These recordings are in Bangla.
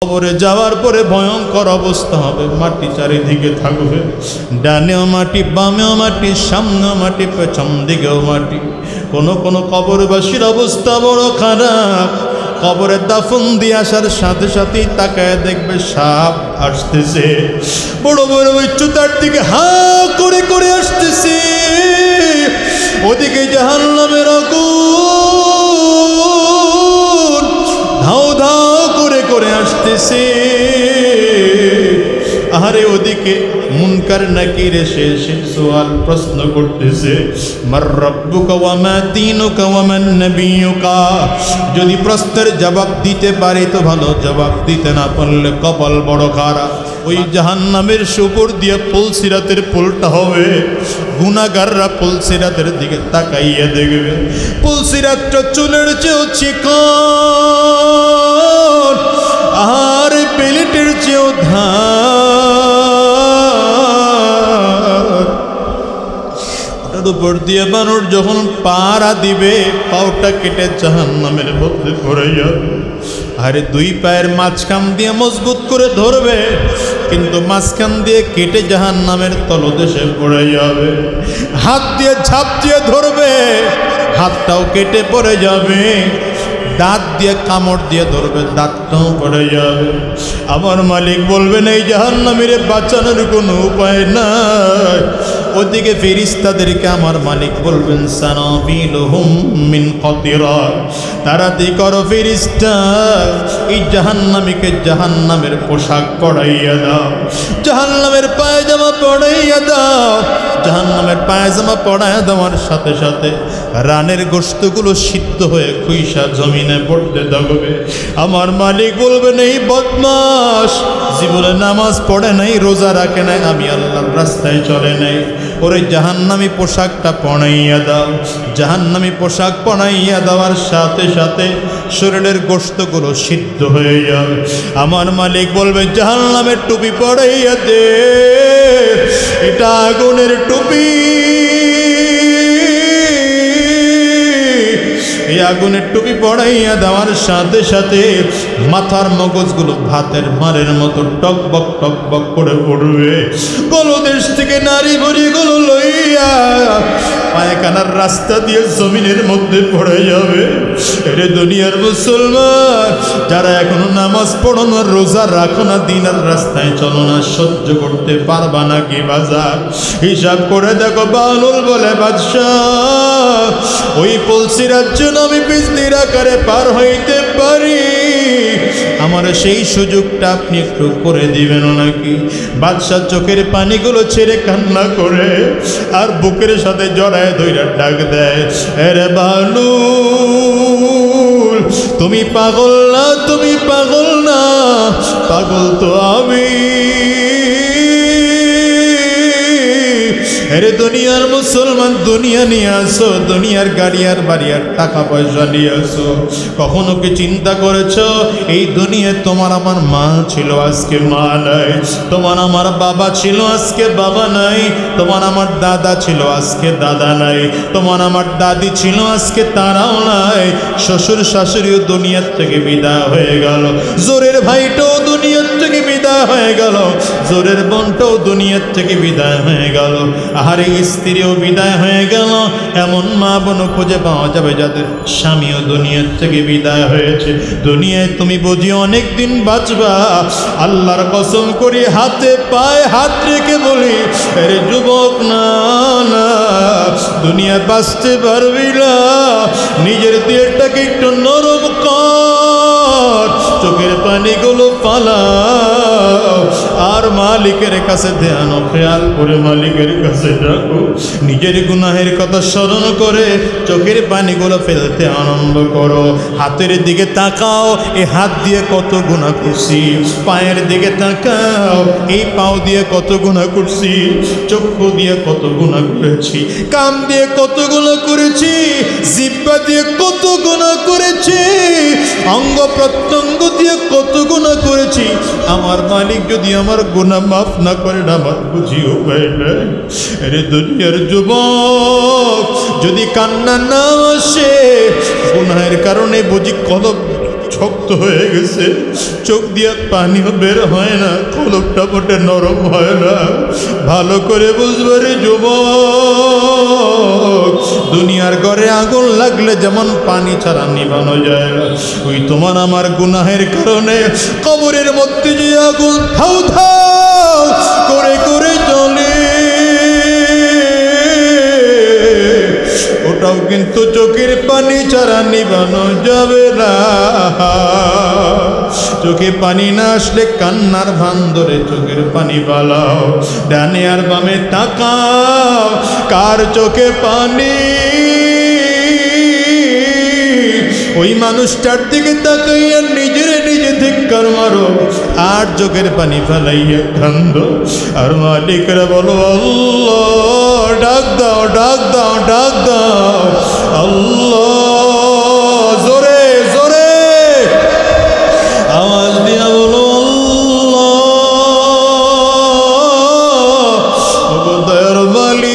কবরে যাওয়ার পরে ভয়ঙ্কর অবস্থা হবে, মাটি চারিদিকে থাকবে, ডানেও মাটি, বামেও মাটি, সামনেও মাটি, পেছন দিকেও মাটি। কোন কোন কবরবাসীর অবস্থা বড় খারাপ, কবরে দাফন দিয়ে আসার সাথে সাথেই তাকায় দেখবে সাপ আসতেছে, বড় বড় উচ্চতার দিকে হা করে করে আসতেছে, ওদিকে জাহান্নামের আগুন ধাও ধাও করে করে আসতেছে। আরে ওদিকে মুনকার নাকির এসে এসে সওয়াল প্রশ্ন করতেছে, মার রাব্বুকা ওয়া মা দীনুকা ওয়া মান নবিয়ুকা। যদি প্রশ্নের জবাব দিতে পারে তো ভালো, জবাব দিতে না পারলে কপাল বড় খারাপ। ওই জাহান্নামের উপর দিয়ে পুলসিরাতের পুলটা হবে, গুনাহগাররা পুলসিরাতের দিকে তাকাইয়া দেখবে, পুলসিরাতটা চুলের চেয়েও চিকন আর পেলেটের চেয়েও ধার। ওটার উপর দিয়ে মানুষ যখন পাড়া দিবে, পাওটা কেটে জাহান্নামের মধ্যে পড়ে যাবে। আরে দুই পায়ের মাঝখান দিয়ে মজবুত করে ধরবে, কিন্তু মাঝখান দিয়ে কেটে জাহান্নামের তলদেশে পড়ে যাবে। হাত দিয়ে ঝাঁপ দিয়ে ধরবে, হাতটাও কেটে পড়ে যাবে। দাঁত দিয়ে কামড় দিয়ে ধরবে, দাঁতটাও পড়ে যাবে। আমার মালিক বলবেন এই জাহান্নামীর বাঁচানোর কোনো উপায় নাই। ওদিকে ফেরেশতাদেরকে আমার মালিক বলবেন সানাবিলুহুম মিন কাতিরাত, তাড়াতাড়ি করো ফেরেশতা, এই জাহান্নামীকে জাহান্নামের পোশাক পরাইয়া দাও, জাহান্নামের পায়জামা পরাইয়া দাও। জাহান্নামের পায়জামা পরাইয়া দেওয়ার সাথে সাথে রানের গোশতগুলো সিদ্ধ হয়ে খুইসা জমিনে পড়তে থাকবে। আমার মালিক বলবেন এই বদমাশ জীবনে নামাজ পড়ে নাই, রোজা রাখে নাই, আমি আল্লাহর রাস্তায় চলে নাই, ওরে জাহান্নামী পোশাকটা পরাইয়া দাও। জাহান্নামী পোশাক পরাইয়া দেওয়ার সাথে সাথে শরীরের গোশতগুলো সিদ্ধ হয়ে যাবে। আমার মালিক বলবে জাহান্নামের টুপি পরাইয়া দে, এটা আগুনের টুপি। এই আগুনের টুপি পড়াইয়া দেওয়ার সাথে সাথে মাথার মগজগুলো ভাতের মারের মতো টকবক টকবক করে পড়বে। গলদেশ থেকে নারী ভরিগুলো লইয়া পায়খানার রাস্তা দিয়ে জমিনের মধ্যে পড়ে যাবে। এরে দুনিয়ার মুসলমান যারা এখনো নামাজ পড়ো না, রোজা রাখো না, দিনের রাস্তায় চলো না, সহ্য করতে পারবা নাকি বাজার? হিসাব করে দেখো। বাউল বলে বাদশাহ, ওই পুলসিরাত যেন আমি বিজলির আকারে পার হইতে পারি, আমার সেই সুযোগটা আপনি একটু করে দিবেন নাকি? বাদশাহ চোখের পানিগুলো ছেড়ে কান্না করে আর বুকের সাথে জড়ায় ধইরা ডাক দেয়, আরে বাউল তুমি পাগল না, তুমি পাগল না, পাগল তো আমি। আরে দুনিয়ার মুসলমান, দুনিয়া নিয়ে আসো, দুনিয়ার গাড়ি আর বাড়ি আর টাকা পয়সা নিয়ে আসো। কখনো কি চিন্তা করেছো এই দুনিয়ায় তোমার আমার মা ছিল, আজকে মা নাই, তোমার আমার বাবা ছিল, আজকে বাবা নাই, তোমার আমার দাদা ছিল, আজকে দাদা নাই, তোমার আমার দাদি ছিল, আজকে তারাও নাই, শ্বশুর শাশুড়িও দুনিয়ার থেকে বিদায় হয়ে গেল, জোরের ভাইটাও দুনিয়ার থেকে বিদায় হয়ে গেল, জোরের বোনটাও দুনিয়ার থেকে বিদায় হয়ে গেল, আহারে স্ত্রীও বিদায় হয়ে গেল। এমন মা বোন খুঁজে পাওয়া যাবে যাদের স্বামীও দুনিয়ার থেকে বিদায় হয়েছে। দুনিয়ায় তুমি বুঝি অনেক দিন বাঁচবা, আল্লাহর কসম করি হাতে পায়ে হাত রেখে বলি, আরে যুবক না না, দুনিয়া বাঁচতে পারবি না। নিজের দেহটাকে একটু নরম কর, চোখের পানিগুলো পালাও, আর মালিকের কাছে ধ্যান ও খেয়াল করে মালিকের কাছে ডাকো। নিজের গুনাহের কথা স্মরণ করে চোখের পানিগুলো ফেলতে আরম্ভ করো। হাতের দিকে তাকাও, এই হাত দিয়ে কত গুনাহ করছি, পায়ের দিকে তাকাও, এই পাও দিয়ে কত গুনাহ করছি, চক্ষু দিয়ে কত গুনাহ করেছি, কান দিয়ে কত গুনাহ করেছি, জিহ্বা দিয়ে কত গুনাহ করেছি, অঙ্গ প্রত্যঙ্গ দিয়ে কত গুনাহ করেছি। আমার মালিক যদি আমার গুনাহ মাফ না করেন, আমার বুঝিও পায় না। আরে দুনিয়ার যুবক, যদি কান্না না আসে গুনাহের কারণে বুঝি কলব শক্ত হয়ে গেছে, চোখ দিয়ে পানিও বের হয় না, কলকটা মোটে নরম হয় না। ভালো করে বুঝবে রে যুবক, দুনিয়ার ঘরে আগুন লাগলে যেমন পানি ছাড়া নিভানো যায় না, ওই তোমার আমার গুনাহের কারণে কবরের মধ্যে যে আগুন থাউ থাউ করে করে জ্বলে, ওটাও কিন্তু চোখের পানি ছাড়া নিভানো যাবে না। চোখে পানি না আসলে কান্নার ভান ধরে চোখের পানি বালাও, ডানে আর বামে তাকাও, কার চোখে পানি, ওই মানুষটার দিকে তাকাইয়া নিজের নিজে ধিক্কার মারো, আর চোখের পানি ফেলাইয়া কান্দো, আর মালিকরা বলো আল্লাহ, ডাক দাও ডাক দাও ডাক দাও আল্লাহ, জোরে জোরে আওয়াজ দিয়া বলো আল্লাহ, দয়ার মালিক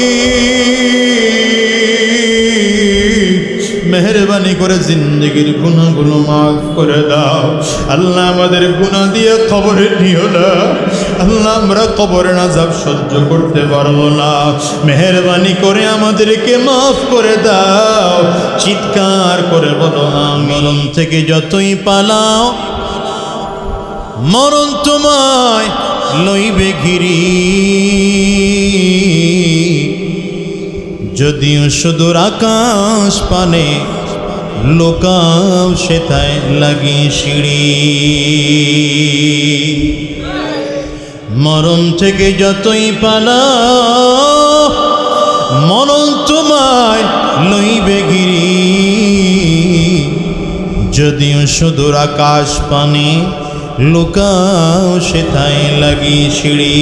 মেহরবানি করে জিন্দগির গুনাহগুলো মাফ করে দাও। আল্লাহ আমাদের গুনাহ দিয়ে কবরে নিও না, আল্লাহ আমরা কবরের আযাব সহ্য করতে পারবো না, মেহরবানি করে আমাদেরকে মাফ করে দাও। চিৎকার করে বলো আমিন। মরণ থেকে যতই পালাও মরণ তোমায় লইবে ঘিরি, যদিও সুদূর আকাশ পানে লোকাও সেথায় লাগি সিঁড়ি। মরণ থেকে যতই পালাও মরণ তোমায় লইবে ঘিরি, যদিও সুদূর আকাশ পানে লোকাও সেথায় লাগি সিঁড়ি।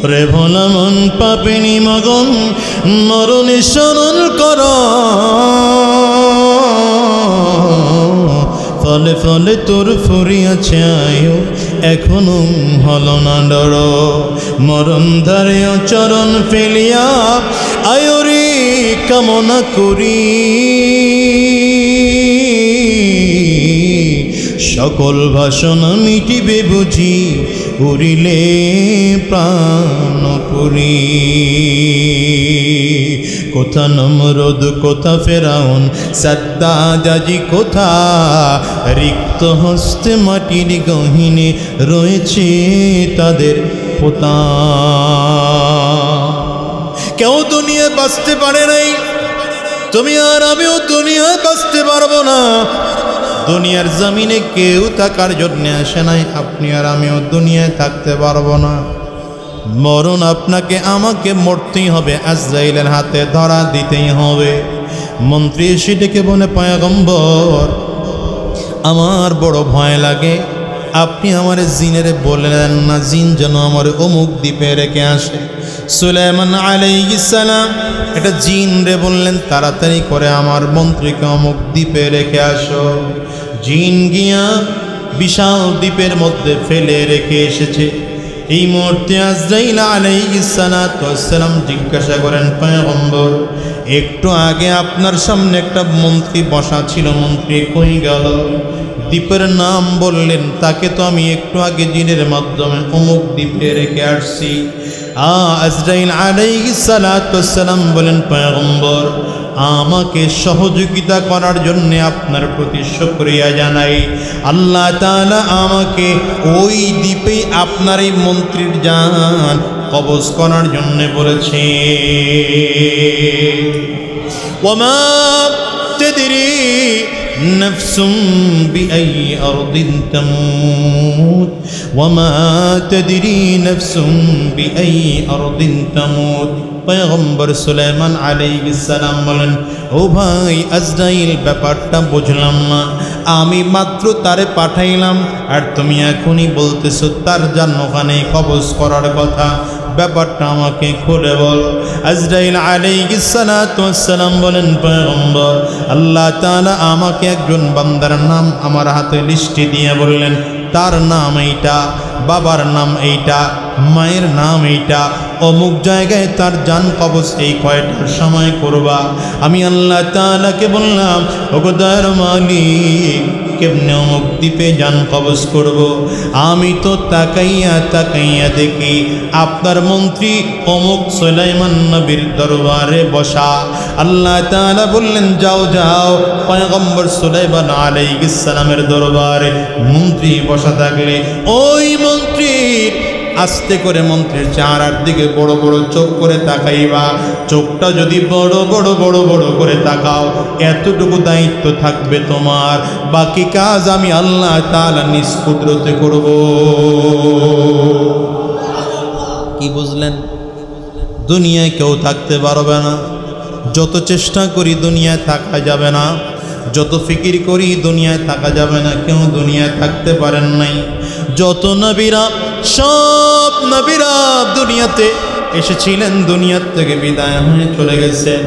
রে ভোলা মন পাপিনি মগন মরণে স্মরণ কর, ফলে ফলে তোর ফুরিয়াছে আয়ু এখনো হল না ডর, মরণ ধারে চরণ ফেলিয়া আয়ুরি কামনা করি, সকল বাসনা মিটিবে বুঝি উড়িলে প্রাণপুরী। কোথা নমরুদ কোথা ফেরাউন সাদ্দাজি কোথা, রিক্ত হস্তে মাটির গহীনে রয়েছে তাদের পোতা। কেউ দুনিয়ায় বাঁচতে পারে নাই, তুমি আর আমিও দুনিয়ায় বাঁচতে পারবো না। দুনিয়ার জমিনে কেউ থাকার জন্য আসে নাই, আপনি আর আমিও দুনিয়ায় থাকতে পারবো না। মরণ আপনাকে আমাকে মরতেই হবে, আজরাইলের হাতে ধরা দিতেই হবে। মন্ত্রী এসে ডেকে বলে পয়গম্বর আমার বড় ভয় লাগে, আপনি আমার জিনের বললেন না জিন যেন আমার অমুক দ্বীপে রেখে আসে। সুলাইমান আলাইহিস সালাম এটা জিন রে বললেন তাড়াতাড়ি করে আমার মন্ত্রীকে অমুক দ্বীপে রেখে আসো। জিন গিয়া বিশাল দ্বীপের মধ্যে ফেলে রেখে এসেছে। এই মুহূর্তে আজরাইল আলাইহিস সালাম জিজ্ঞাসা করেন পয়গম্বর একটু আগে আপনার সামনে একটা মন্ত্রী বসা ছিল, মন্ত্রী কই গেল? দ্বীপের নাম বললেন, তাকে তো আমি একটু আগে জিনের মাধ্যমে অমুক দ্বীপে রেখে আসছি। আজরাইল আলাইহিস সালাম বলেন পয়গম্বর আমাকে সহযোগিতা করার জন্য আপনার প্রতি শুকরিয়া জানাই। আল্লাহ তাআলা আমাকে ওই দ্বীপে আপনার এই মন্ত্রীর জান কবজ করার জন্য বলেছে। ওয়ামা তাদরি নাফসুম বিআই আরদিন তামুত ওয়ামা তাদরি নাফসুম বিআই আরদিন তামুত। পয়গম্বর সুলাইমান আলাইহিস সালাম বলেন, ও ভাই আজরাইল ব্যাপারটা বুঝলাম না, আমি মাত্র তারে পাঠাইলাম আর তুমি এখনই বলতেছো তার জান ওখানে কবজ করার কথা, ব্যাপারটা আমাকে খুলে বল। আজরাইল আলাইহিস সালাম বলেন, পয়গম্বর আল্লাহ তাআলা আমাকে একজন বান্দার নাম আমার হাতে লিস্টে দিয়ে বললেন তার নাম এইটা, বাবার নাম এইটা, মায়ের নাম এইটা, অমুক জায়গায় তার জান কবজ এই কয়টার সময় করবা। আমি আল্লাহ তাআলাকে বললাম, ওগো দয়ার মালিক, কেমনে অমুক দ্বীপে জান কবজ করব? আমি তো তাকাইয়া তাকাইয়া দেখি আপনার মন্ত্রী অমুক সুলাইমান নবীর দরবারে বসা। আল্লাহ তাআলা বললেন, যাও যাও, পয়গম্বর সুলাইমান আলাইহিস সালামের দরবারে মন্ত্রী বসা থাকলে ওই মন্ত্রীর আস্তে করে মন্ত্রীর চেহারার দিকে বড় বড় চোখ করে তাকাইবা। চোখটা যদি বড় বড় বড় বড় করে তাকাও, এতটুকু দায়িত্ব থাকবে তোমার, বাকি কাজ আমি আল্লাহ তাআলা নিজ কুদরতে করব। কি বুঝলেন? দুনিয়ায় কেউ থাকতে পারবে না। যত চেষ্টা করি দুনিয়ায় থাকা যাবে না, যত ফিকির করি দুনিয়ায় থাকা যাবে না, কেউ দুনিয়ায় থাকতে পারেন নাই। যত নবীরা, সব নবীরা দুনিয়াতে এসেছিলেন, দুনিয়ার থেকে বিদায় হয়ে চলে গেছেন।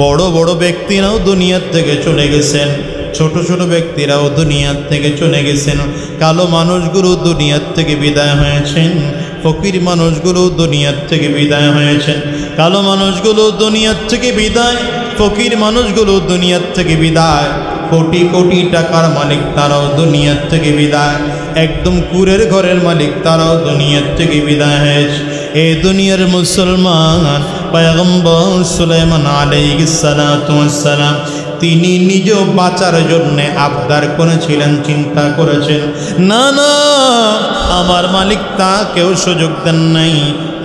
বড় বড় ব্যক্তিরাও দুনিয়ার থেকে চলে গেছেন, ছোট ছোট ব্যক্তিরাও দুনিয়ার থেকে চলে গেছেন। কালো মানুষগুলো দুনিয়ার থেকে বিদায় হয়েছেন, ফকির মানুষগুলো দুনিয়ার থেকে বিদায় হয়েছেন। কালো মানুষগুলো দুনিয়ার থেকে বিদায়, ফকির মানুষগুলো দুনিয়ার থেকে বিদায়। কোটি কোটি টাকার মালিক তারাও দুনিয়ার থেকে বিদায়। একদম কুরের ঘরের মালিক তারাও দুনিয়ার থেকে বিদায় হয়েছে। এই দুনিয়ার মুসলমান পয়গম্বর সুলাইমান আলাইহিস সালাতু ওয়াস সালাম তিনি নিজেও বাঁচার জন্য আবদার করেছিলেন, চিন্তা করেছেন, না না, আমার মালিক তাকেও সুযোগ দেন নাই।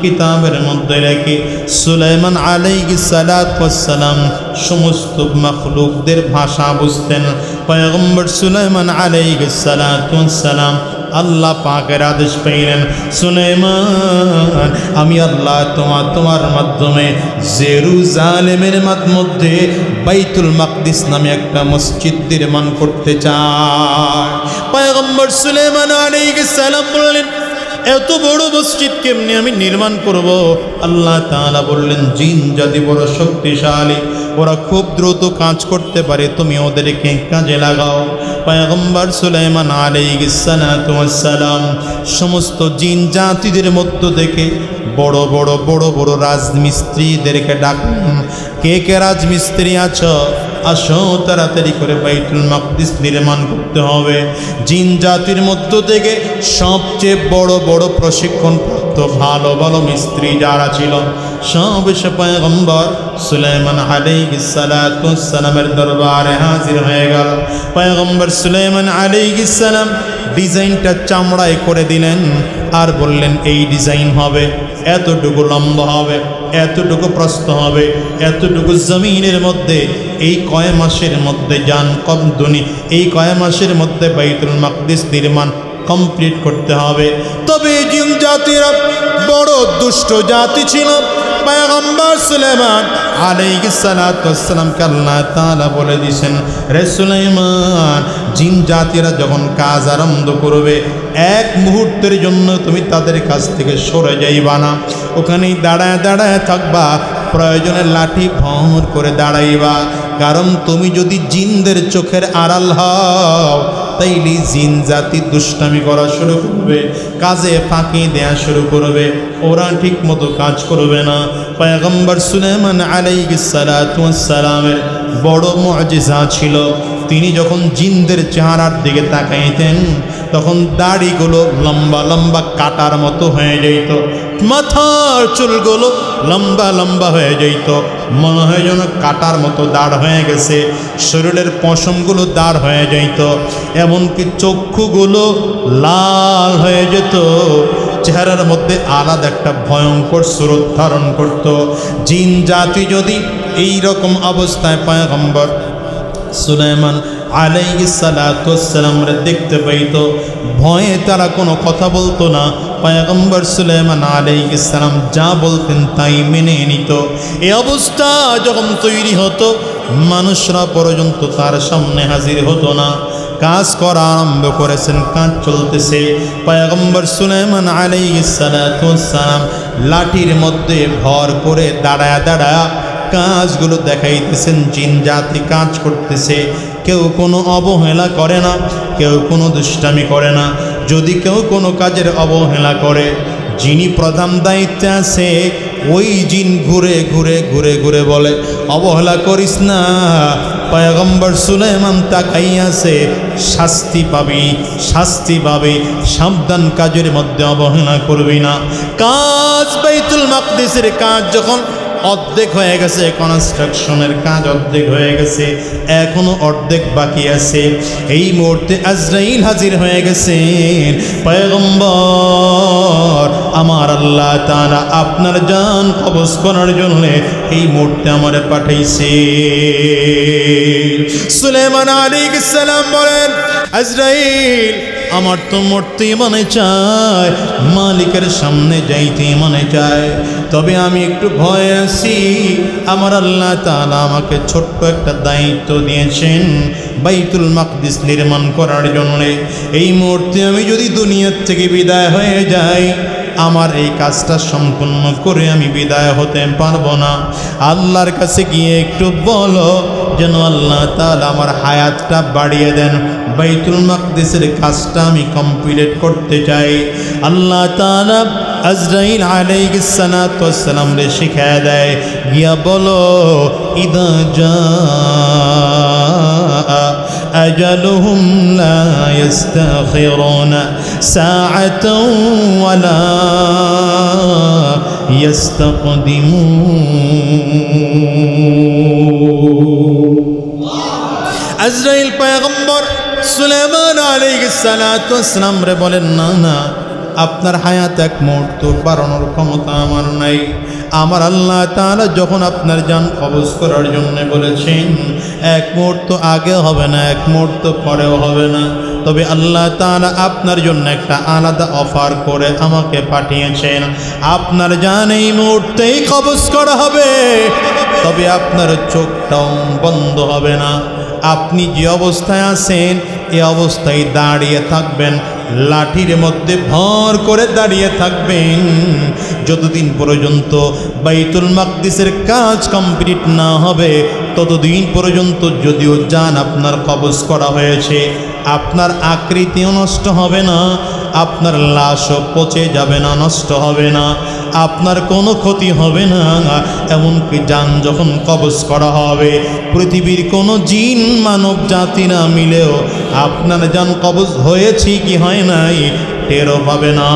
কিতাবের মধ্যে রেখে সুলাইমান আলাইহিস সালাতু ওয়াস সালাম সমস্ত মাখলুকদের ভাষা বুঝতেন। পয়গম্বর সুলাইমান আলাইহিস সালাতু ওয়াস সালাম আল্লাহ পাকের আদেশ পেলেন, সুলাইমান, আমি আল্লাহ তোমার মাধ্যমে জেরুজালেমের মধ্যে বাইতুল মাকদিস নামে একটা মসজিদ নির্মাণ করতে চাই। পয়গম্বর সুলাইমান আলাইহিস সালাম বললেন, এত বড় মসজিদ কেমনে আমি নির্মাণ করব? আল্লাহ তাআলা বললেন, জিন জাতি বড় শক্তিশালী, ওরা খুব দ্রুত কাজ করতে পারে, তুমি ওদেরকে কাজে লাগাও। পয়গম্বর সুলাইমান আলাইহিস সালাতু ওয়াস সালাম সমস্ত জিন জাতিদের মধ্য থেকে বড় বড় বড় বড় রাজমিস্ত্রিদেরকে ডাকলেন, কে কে রাজমিস্ত্রি আছো, আসো তাড়াতাড়ি করে বাইতুল মাকদিস নির্মাণ করতে হবে। জিন জাতির মধ্য থেকে সবচেয়ে বড় বড় প্রশিক্ষণপ্রাপ্ত ভালো ভালো মিস্ত্রি যারা ছিল সব এসে পয়গম্বর সুলাইমান আলাইহিস সালাতু ওয়াস সালামের দরবারে হাজির হয়ে গেল। পয়গম্বর সুলাইমান আলাইহিস সালাম ডিজাইনটা চামড়ায় করে দিলেন আর বললেন, এই ডিজাইন হবে, এতটুকু লম্বা হবে, এতটুকু প্রস্থ হবে, এতটুকু জমিনের মধ্যে, এই কয় মাসের মধ্যে যান কমদুনি, এই কয় মাসের মধ্যে বাইতুল মাকদিস নির্মাণ কমপ্লিট করতে হবে। তবে জিন জাতিরা বড় দুষ্ট জাতি ছিল। পয়গম্বর সুলাইমান আলাইহিস সালাতু ওয়াস সালামকে আল্লাহ তাআলা বলে দিয়েছেন, রে সুলাইমান, জিন জাতিরা যখন কাজ আরম্ভ করবে এক মুহূর্তের জন্য তুমি তাদের কাছ থেকে সরে যাইবা না, ওখানেই দাঁড়ায় দাঁড়ায় থাকবা, প্রয়োজনে লাঠি ভর করে দাঁড়াইবা। কারণ তুমি যদি জিনদের চোখের আড়াল হও তাইলে জিন জাতি দুষ্টামি করা শুরু করবে, কাজে ফাঁকি দেয়া শুরু করবে, ওরা ঠিক মতো কাজ করবে না। পয়গম্বর সুলাইমান আলাইহিস সালাতু ওয়াস সালামের বড় মুজিজা ছিল, তিনি যখন জিনদের চেহারার দিকে তাকাইতেন তখন দাড়িগুলো লম্বা লম্বা কাটার মতো হয়ে যেত, মাথার চুলগুলো লম্বা লম্বা হয়ে যেত, মনে হয় যেন কাটার মতো দাঁড় হয়ে গেছে, শরীরের পশমগুলো দাঁড় হয়ে যেত, এমনকি চক্ষুগুলো লাল হয়ে যেত, চেহারার মধ্যে আলাদা একটা ভয়ঙ্কর সুরত ধারণ করত। জিন জাতি যদি এই রকম অবস্থায় পয়গম্বর সুলাইমান আলাইহিস সালাতু ওয়াস সালামরে দেখতে পাইত, ভয়ে তারা কোনো কথা বলতো না। পয়গম্বর সুলাইমান আলাইহিস সালাম যা বলতেন তাই মেনে নিত। এই অবস্থা যখন তৈরি হতো মানুষরা পর্যন্ত তার সামনে হাজির হতো না। কাজ করা আরম্ভ করেছেন, কাজ চলতেছে। পয়গম্বর সুলাইমান আলাইহিস সালাতু ওয়াস সালাম লাঠির মধ্যে ভর করে দাঁড়ায় দাঁড়ায় কাজগুলো দেখাইতেছেন, জিন জাতি কাজ করতেছে, কেউ কোনো অবহেলা করে না, কেউ কোনো দুষ্টামি করে না। যদি কেউ কোনো কাজের অবহেলা করে, যিনি প্রধান দায়িত্বে আছে ওই জিন ঘুরে ঘুরে ঘুরে ঘুরে বলে অবহেলা করিস না, পয়গম্বর সুলাইমান তাকাইয়াছে, শাস্তি পাবি, শাস্তি পাবে, সাবধান, কাজের মধ্যে অবহেলা করবি না। কাজ বাইতুল মাকদিসের কাজ যখন অর্ধেক হয়ে গেছে, কনস্ট্রাকশনের কাজ অর্ধেক হয়ে গেছে, এখনো অর্ধেক বাকি আছে, এই মুহূর্তে আজরাইল হাজির হয়ে গেছেন। পয়গম্বর আমার আল্লাহ তাআলা আপনার জান কবজ করার জন্য এই মুহূর্তে আমারে পাঠাইছে। সুলাইমান আলাইহিস সালাম বলেন, আজরাইল আমার তো মরতে মনে চায়, মালিকের সামনে যাইতে মনে চায়, তবে আমি একটু ভয় আছি। আমার আল্লাহ তাআলা আমাকে ছোট্ট একটা দায়িত্ব দিয়েছেন বাইতুল মাকদিস নির্মাণ করার জন্য। এই মুহূর্তে আমি যদি দুনিয়ার থেকে বিদায় হয়ে যাই, আমার এই কাজটা সম্পূর্ণ করে আমি বিদায় হতে পারবো না। আল্লাহর কাছে গিয়ে একটু বলো যেন আল্লাহ তাআলা আমার হায়াতটা বাড়িয়ে দেন, বাইতুল মাকদিসের কাজটা আমি কমপ্লিট করতে চাই। আল্লাহ তাআলা আজরাইল আলাইহিস সালাতু ওয়াস সালাম রে শিখায় দেয়, গিয়া বলো ইদা জাআ আজালুহুম লা ইস্তাখিরুনা সাআতাও ওয়ালা ইস্তাকদিমুন। আজরাইল পয়গম্বর সুলাইমান আলাইহিস সালাতু ওয়াস সালাম রে বলেন, না না, আপনার হায়াত এক মুহূর্ত বাড়ানোর ক্ষমতা আমার নাই। আমার আল্লাহ তাআলা যখন আপনার জান কবজ করার জন্য বলেছেন, এক মুহূর্ত আগে হবে না, এক মুহূর্ত পরেও হবে না, তবে আল্লাহ তাআলা আপনার জন্য একটা আলাদা অফার করে আমাকে পাঠিয়েছেন। আপনার জান এই মুহূর্তেই কবজ করা হবে, তবে আপনার চোখটাও বন্ধ হবে না। আপনি যে অবস্থায় আছেন এই অবস্থায় দাঁড়িয়ে থাকবেন, লাঠির মধ্যে ভর করে দাঁড়িয়ে থাকবেন যতদিন পর্যন্ত বাইতুল মাকদিসের কাজ কমপ্লিট না হবে, ততদিন পর্যন্ত যদিও জান আপনার কবজ করা হয়েছে, আপনার আকৃতিও নষ্ট হবে না, আপনার লাশও পচে যাবে না, নষ্ট হবে না, আপনার কোনো ক্ষতি হবে না। এমনকি জান যখন কবজ করা হবে, পৃথিবীর কোনো জিন মানব জাতি না মিলেও আপনার জান কবজ হয়েছে কি হয় নাই টেরও পাবে না।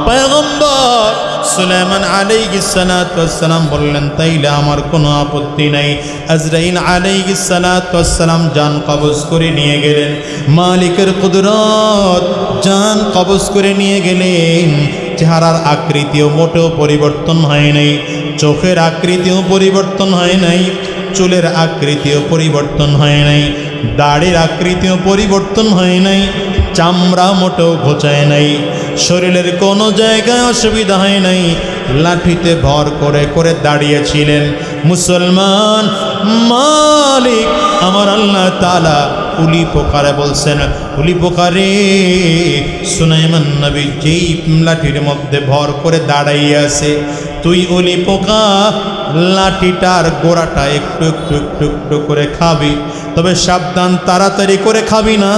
পয়গম্বর সুলাইমান আলাইহিস সালাতু ওয়াস সালাম বললেন, তাইলে আমার কোনো আপত্তি নাই। আজরাইল আলাইহিস সালাতু ওয়াস সালাম জান কবজ করে নিয়ে গেলেন, মালিকের কুদরত, জান কবজ করে নিয়ে গেলেন। চেহারার আকৃতিও মোটেও পরিবর্তন হয় নাই, চোখের আকৃতিও পরিবর্তন হয় নাই, চুলের আকৃতিও পরিবর্তন হয় নাই, দাড়ির আকৃতিও পরিবর্তন হয় নাই, চামড়া মোটেও ঘোচায় নাই, শরীরের কোনো জায়গায় অসুবিধা হয় নাই। লাঠিতে ভর করে করে দাঁড়িয়েছিলেন। মুসলমান, মালিক আমার আল্লাহ তাআলা উলি পোকারে বলছেন, উলি পোকারে, সুলাইমান নবী যেই লাঠির মধ্যে ভর করে দাঁড়াইয়া আছে, তুই উলি পোকা লাঠিটার গোড়াটা একটু একটু একটু একটু করে খাবি, তবে সাবধান, তাড়াতাড়ি করে খাবি না।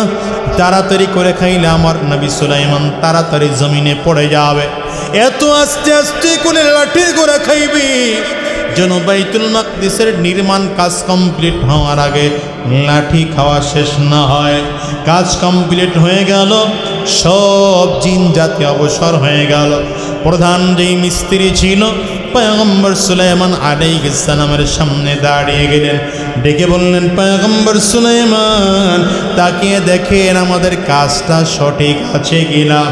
তাড়াতাড়ি করে খাইলে আমার নবী সুলাইমান তাড়াতাড়ি জমিনে পড়ে যাবে। এত আস্তে আস্তে করে লাঠির গোড়া খাইবি যেন বাইতুল মাকদিসের নির্মাণ কাজ কমপ্লিট হওয়ার আগে লাঠি খাওয়া শেষ না হয়। কাজ কমপ্লিট হয়ে গেল, সব জিন জাতি অবসর হয়ে গেল। প্রধান যেই মিস্ত্রি ছিল পয়গম্বর সুলাইমান আলাইহিস সালামের সামনে দাঁড়িয়ে গেলেন, ডেকে বললেন, পয়গম্বর সুলাইমান, তাকিয়ে দেখেন আমাদের কাজটা সঠিক আছে কিনা।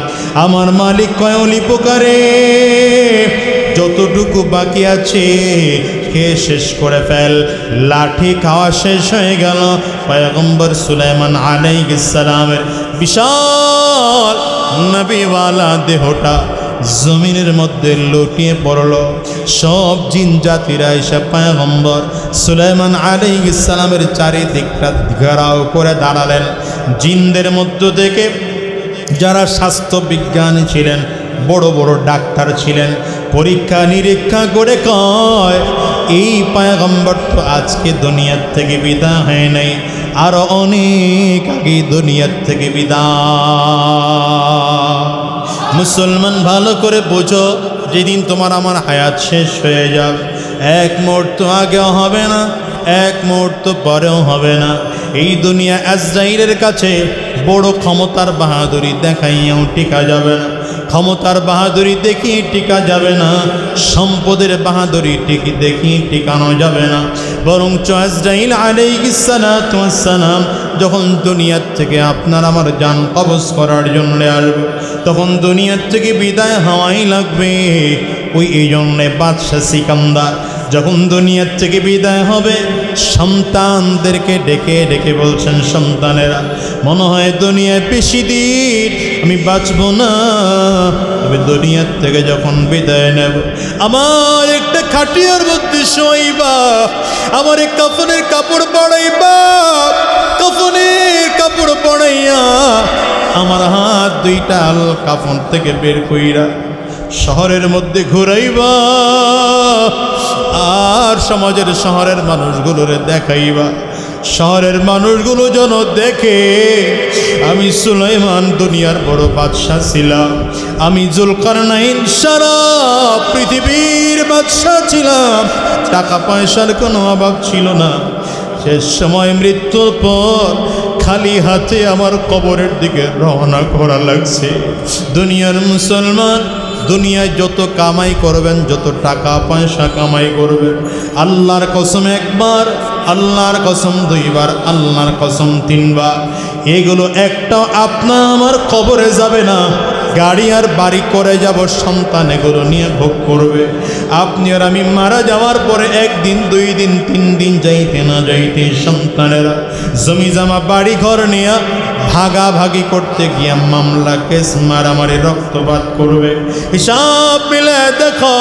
আমার মালিক কয়, উলি পোকারে, যতটুকু বাকি আছে খেয়ে শেষ করে ফেল। লাঠি খাওয়া শেষ হয়ে গেল। পয়গম্বর সুলাইমান আলাইহিস সালামের বিশাল নবীওয়ালা দেহটা জমিনের মধ্যে লুটিয়ে পড়ল। সব জিন জাতিরা এসে পয়গম্বর সুলাইমান আলাইহিস সালামের চারিদিকটা ঘেরাও করে দাঁড়ালেন। জিনদের মধ্য থেকে যারা স্বাস্থ্য বিজ্ঞানী ছিলেন, বড় বড় ডাক্তার ছিলেন, পরীক্ষা নিরীক্ষা করে কয়, এই পয়গম্বর তো আজকে দুনিয়ার থেকে বিদায় হয় নাই, আরো অনেক আগে দুনিয়ার থেকে বিদায়। মুসলমান ভালো করে বোঝো, যেদিন তোমার আমার হায়াত শেষ হয়ে যাবে, এক মুহূর্ত আগেও হবে না, এক মুহূর্ত পরেও হবে না। এই দুনিয়া আজরাইলের কাছে বড় ক্ষমতার বাহাদুরি দেখাইয়াও টিকা যাবে না, ক্ষমতার বাহাদুরি দেখিয়ে টিকা যাবে না, সম্পদের বাহাদুরি দেখিয়ে টিকানো যাবে না। বরং আজরাইল আলাইহিস সালাতু ওয়াস সালাম যখন দুনিয়ার থেকে আপনার আমার জান কবজ করার জন্য আসবে, তখন দুনিয়ার থেকে বিদায় হওয়াই লাগবে। এই জন্যে বাদশা সিকান্দার যখন দুনিয়ার থেকে বিদায় হবে, সন্তানদেরকে ডেকে ডেকে বলছেন, সন্তানেরা, মনে হয় দুনিয়ায় বেশি দিন আমি বাঁচব না, তবে দুনিয়ার থেকে যখন বিদায় নেব, আমার একটা খাটিয়ার মধ্যে শোয়াইবা, আমার এক কাফনের কাপড় পরাইবা, কাফনের কাপড় পরাইয়া আমার হাত দুইটা আল কাফন থেকে বের কইরা শহরের মধ্যে ঘুরাইবা, আর শহরের মানুষগুলোরে দেখাইবা। শহরের মানুষগুলো যেন দেখে আমি সুলাইমান দুনিয়ার বড় বাদশা ছিলাম, আমি জুলকারনাইন সারা পৃথিবীর বাদশা ছিলাম, টাকা পয়সার কোনো অভাব ছিল না। শেষ সময় মৃত্যুর পর খালি হাতে আমার কবরের দিকে রওনা করা লাগছে। দুনিয়ার মুসলমান, দুনিয়ায় যত কামাই করবেন, যত টাকা পয়সা কামাই করবেন, আল্লাহর কসম একবার, আল্লাহর কসম দুইবার, আল্লাহর কসম তিনবার, এগুলো একটাও আপনার আমার কবরে যাবে না। গাড়ি আর বাড়ি করে যাব, সন্তান এগুলো নিয়ে ভোগ করবে। আপনি আর আমি মারা যাওয়ার পরে একদিন, দুই দিন, তিন দিন যাইতে না যাইতে সন্তানেরা জমি জামা বাড়ি ঘর নিয়ে ভাগাভাগি করতে গিয়ে মামলা কেস মারামারি রক্তপাত করবে। হিসাব মিলে দেখো,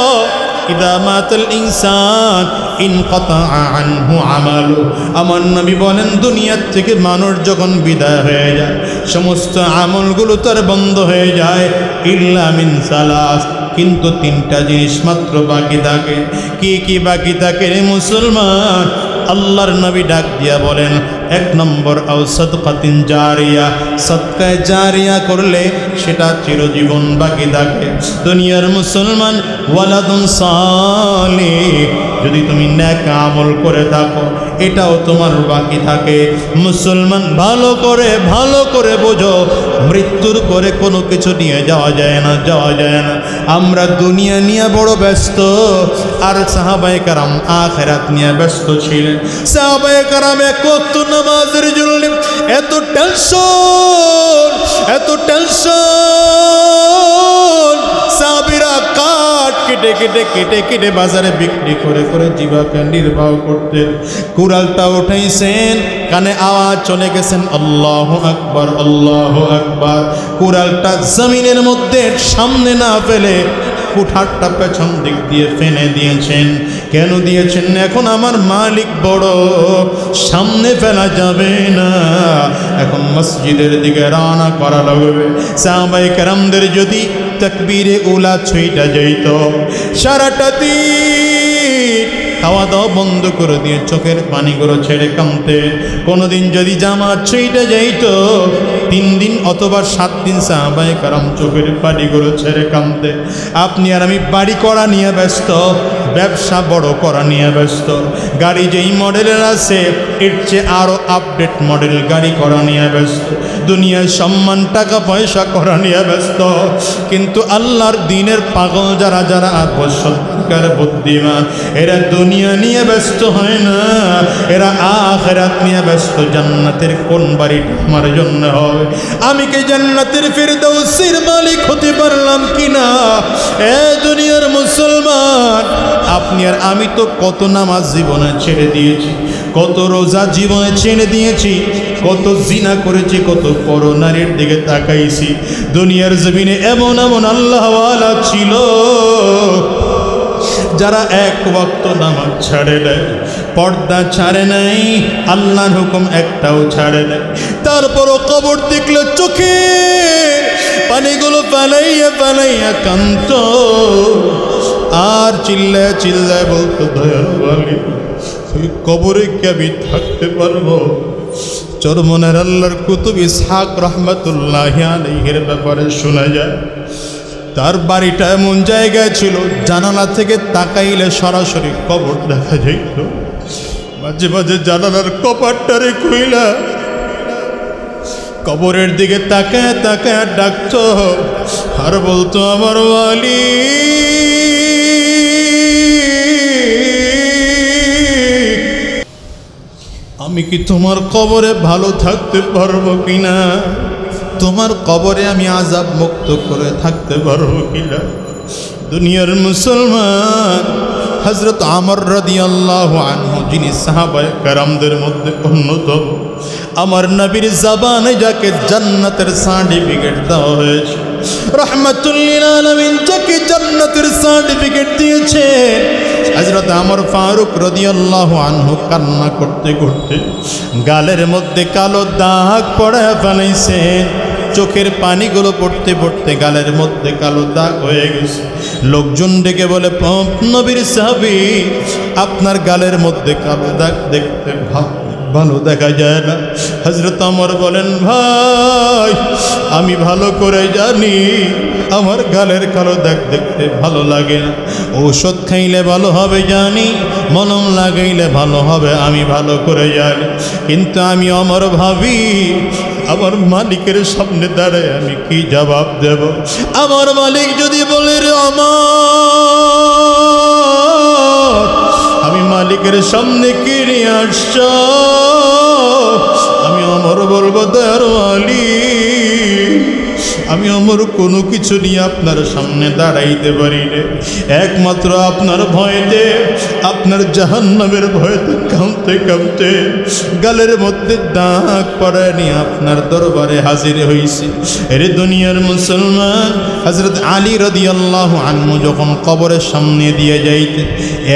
ইদা মাতাল ইনসান ইনকাতা আনহু আমালু। আমার নবী বলেন, দুনিয়ার থেকে মানুষ যখন বিদায় হয়ে যায়, সমস্ত আমলগুলো তার বন্ধ হয়ে যায়, ইল্লা মিন সালাস, কিন্তু তিনটা জিনিস মাত্র বাকি থাকে। কি কি বাকি থাকে রে মুসলমান? আল্লাহর নবী ডাক দিয়া বলেন, এক নম্বর আও সাদকাতিন জারিয়া, সদকায়ে জারিয়া করলে সেটা চিরজীবন বাকি থাকে। দুনিয়ার মুসলমান, ওয়ালাদুন সালিহ, যদি তুমি নেক আমল করে থাকো এটাও তোমার বাকি থাকে। মুসলমান ভালো করে বোঝো, মৃত্যুর পরে কোনো কিছু নিয়ে যাওয়া যায় না, যাওয়া যায় না। আমরা দুনিয়া নিয়ে বড় ব্যস্ত, আর সাহাবায়ে কেরাম আখিরাত নিয়ে ব্যস্ত ছিলেন। সাহাবায়ে কেরাম এক ওয়াক্ত নামাজের জন্য এত টেনশন, সাহাবীরা কাঠ কেটে বাজারে বিক্রি করে জীবিকা নির্বাহ করতেন। কুড়ালটা উঠাইছেন, কানে আওয়াজ চলে গেছেন, আল্লাহু আকবার, আল্লাহু আকবার। কুড়ালটা জমিনের মধ্যে সামনে না ফেলে কুঠারটা পেছন দিক দিয়ে ফেলে দিয়েছেন। কেন দিয়েছেন? এখন আমার মালিক বড়, সামনে ফেলা যাবে না, এখন মসজিদের দিকে রওনা করা লাগবে। সাহাবায়ে কেরামদের যদি তাকবীরে উলা ছুঁইটা যাইত, সারাটা দিন খাওয়া দাওয়া বন্ধ করে দিয়ে চোখের পানিগুলো ছেড়ে কাঁদতে। কোনোদিন যদি জামাত ছুঁইটা যাইত, 3 দিন অথবা 7 দিন সাহাবায়ে কেরাম চোখের পানিগুলো ছেড়ে কাঁদতে। আপনি আর আমি বাড়ি করা নিয়ে ব্যস্ত, ব্যবসা বড় করা নিয়ে ব্যস্ত, গাড়ি যেই মডেলের আছে এর চেয়ে আরও আপডেট মডেল গাড়ি করা নিয়ে ব্যস্ত, দুনিয়ার সম্মান টাকা পয়সা করা নিয়ে ব্যস্ত। কিন্তু আল্লাহর দ্বীনের পাগল যারা সত্যিকার বুদ্ধিমান, এরা দুনিয়া নিয়ে ব্যস্ত হয় না, এরা আখিরাত নিয়ে ব্যস্ত। জান্নাতের কোন বাড়িটা আমার জন্য হবে, আমি কি জান্নাতের ফিরদাউসের মালিক হতে পারলাম কিনা? এ দুনিয়ার মুসলমান, আপনি আর আমি তো কত নামাজ জীবনে ছেড়ে দিয়েছি, কত রোজা জীবনে ছেড়ে দিয়েছি, কত জিনা করেছি, কত পরনারীর দিকে তাকাইছি। দুনিয়ার জমিনে এমন আল্লাহওয়ালা ছিল যারা এক ওয়াক্ত নামাজ ছাড়ে নাই, পর্দা ছাড়ে নাই, আল্লাহর হুকুম একটাও ছাড়ে নাই। তারপরও কবর দেখলে চোখে পানিগুলো পালাইয়া কান্ত। আর চিল্লায় চিল্লায় বলতো, দয়ার মালিক ওই কবরে কি আমি থাকতে পারবো? চরমনের আল্লাহর কুতুব ইসহাক রহমতুল্লাহি আলাইহির ব্যাপারে শোনা যায়, তার বাড়িটা এমন জায়গায় ছিল জানালা থেকে তাকাইলে সরাসরি কবর দেখা যাইত। মাঝে মাঝে জানালার কপাটটারে খুইলা কবরের দিকে তাকায় তাকায় ডাকতো আর বলতো, আমার ওয়ালি আমি কি তোমার কবরে ভালো থাকতে পারবো কিনা? তোমার কবরে আমি আযাব মুক্ত করে থাকতে পারবো কিনা? দুনিয়ার মুসলমান, হযরত আমর রাদিয়াল্লাহু আনহু, যিনি সাহাবায়ে কেরামদের মধ্যে অন্যতম, আমার নবীর জবানে যাকে জান্নাতের সার্টিফিকেট দেওয়া হয়েছে, রাহমাতুল লিল আলামিন যাকে জান্নাতের সার্টিফিকেট দিয়েছে, হযরত আমর ফারুক রাদিয়াল্লাহু আনহু কান্না করতে করতে গালের মধ্যে কালো দাগ পড়ে ফেলেছে। চোখের পানিগুলো পড়তে পড়তে গালের মধ্যে কালো দাগ হয়ে গেছে। লোকজন ডেকে বলে, নবীর সাহাবী, আপনার গালের মধ্যে কালো দাগ দেখতে ভালো দেখা যায় না। হযরত ওমর বলেন, ভাই আমি ভালো করে জানি আমার গালের কালো দাগ দেখতে ভালো লাগে না। ঔষধ খাইলে ভালো হবে জানি, মলম লাগাইলে ভালো হবে আমি ভালো করে জানি, কিন্তু আমি ওমর ভাবি আমার মালিকের সামনে দাঁড়ায় আমি কি জবাব দেব? আমার মালিক যদি বলে, রে আমার, আমি মালিকের সামনে কি নিয়ে আসছ? আমি ওমর বলবো, দয়ার মালিক আমি ওমর কোনো কিছু নিয়ে আপনার সামনে দাঁড়াইতে পারি না, একমাত্র আপনার ভয়েতে, আপনার জাহান্নামের ভয়েতে কাঁপতে কাঁপতে গালের মধ্যে দাগ পড়ায় নিয়ে আপনার দরবারে হাজির হইছি। এরে দুনিয়ার মুসলমান, হযরত আলী রাদিয়াল্লাহু আনহু যখন কবরের সামনে দিয়ে যাইতেন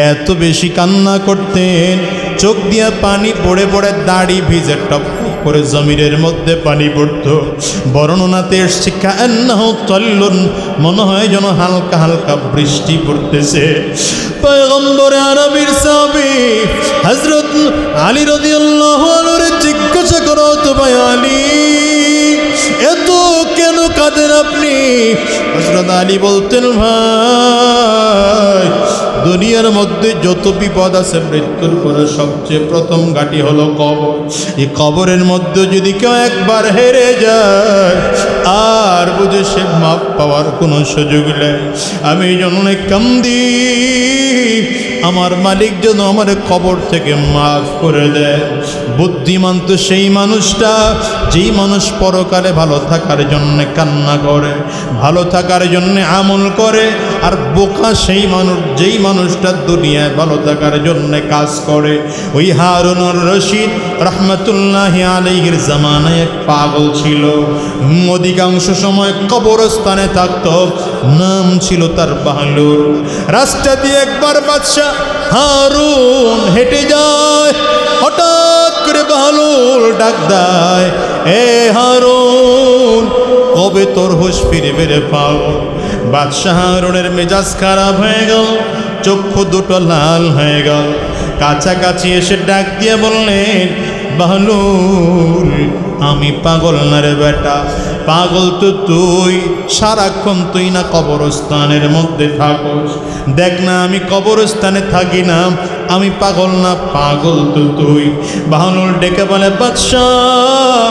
এত বেশি কান্না করতেন, চোখ দিয়া পানি পড়ে পড়ে দাড়ি ভিজে টপ করে জমিনের মধ্যে পানি পড়তো। বর্ণনাতে এসছে কান্নাহু তাল্লুন, মনে হয় যেন হালকা হালকা বৃষ্টি পড়তেছে। পয়গম্বর আরবীর সাহাবী হযরত আলী রাদিয়াল্লাহু আনহুর জিজ্ঞাসা করো, তো ভাই আলী এত কেন কাঁদেন আপনি? হযরত আলী বলতেন, ভাই দুনিয়ার মধ্যে যত বিপদ আছে মৃত্যুর পরে সবচেয়ে প্রথম ঘাঁটি হলো কবর। এই কবরের মধ্যে যদি কেউ একবার হেরে যায় আর বুঝে সে মাপ পাওয়ার কোনো সুযোগ নেই। আমি জন্য কান্দি আমার মালিক যেন আমার কবর থেকে মাফ করে দেয়। বুদ্ধিমান তো সেই মানুষটা যেই মানুষ পরকালে ভালো থাকার জন্য কান্না করে, ভালো থাকার জন্য আমল করে, আর বোকা সেই মানুষ যেই মানুষটা দুনিয়ায় ভালো থাকার জন্য কাজ করে। ওই হারুনুর রশিদ রহমতুল্লাহি আলাইহির জামানায় এক পাগল ছিল, অধিকাংশ সময় কবরস্থানে থাকতো, নাম ছিল তার বাহলুল। রাস্তা দিয়ে একবার বাদশা হারুন হেঁটে যায়, হঠাৎ করে বাহলুল ডাক দেয়, এ হারুন কবে তোর হুঁশ ফিরবে রে পাগল? বাদশা হারুনের মেজাজ খারাপ হয়ে গেল, চক্ষু দুটো লাল হয়ে গেল, কাছাকাছি এসে ডাক দিয়ে বললেন, বাহলুল আমি পাগল না রে বেটা, পাগল তো তুই, সারাক্ষণ তুই না কবরস্থানের মধ্যে থাকস, দেখ না আমি কবরস্থানে থাকি না, আমি পাগল না, পাগল তো তুই। বাহলুল ডেকে বলে, বাদশাহ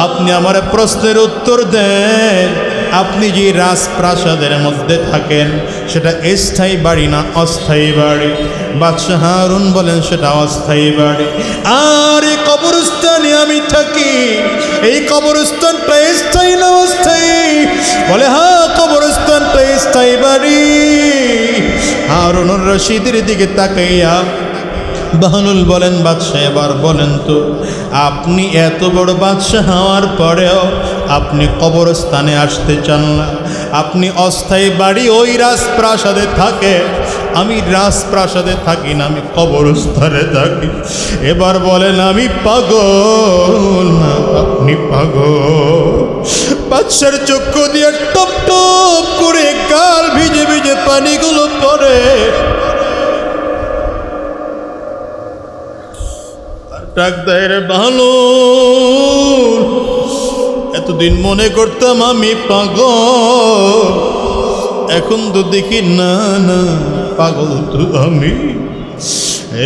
আপনি আমার প্রশ্নের উত্তর দেন, আপনি যে রাজপ্রাসাদের মধ্যে থাকেন সেটা স্থায়ী বাড়ি না অস্থায়ী বাড়ি? বাদশাহ হারুন বলেন, সেটা অস্থায়ী বাড়ি। আর এই কবরস্থানে আমি থাকি, এই কবরস্থানটা স্থায়ী না অস্থায়ী? বলে, হ্যাঁ কবরস্থানটা স্থায়ী বাড়ি। হারুনুর রশিদের দিকে তাকাইয়া বাহলুল বলেন, বাদশাহ এবার বলেন তো, আপনি এত বড় বাদশাহ হওয়ার পরেও আপনি কবরস্থানে আসতে চান না, আপনি অস্থায়ী বাড়ি ওই রাজপ্রাসাদে থাকে, আমি রাজপ্রাসাদে থাকি না, আমি কবরস্থানে থাকি। এবার বলেন, আমি পাগল না আপনি পাগল? বাদশার চক্ষু দিয়ে টপ টপ করে গাল ভিজে ভিজে থেকে পানিগুলো পড়ে ডাক দেয়, রে ভালো, এতদিন মনে করতাম আমি পাগল, এখন তো দেখি না না পাগল তো আমি।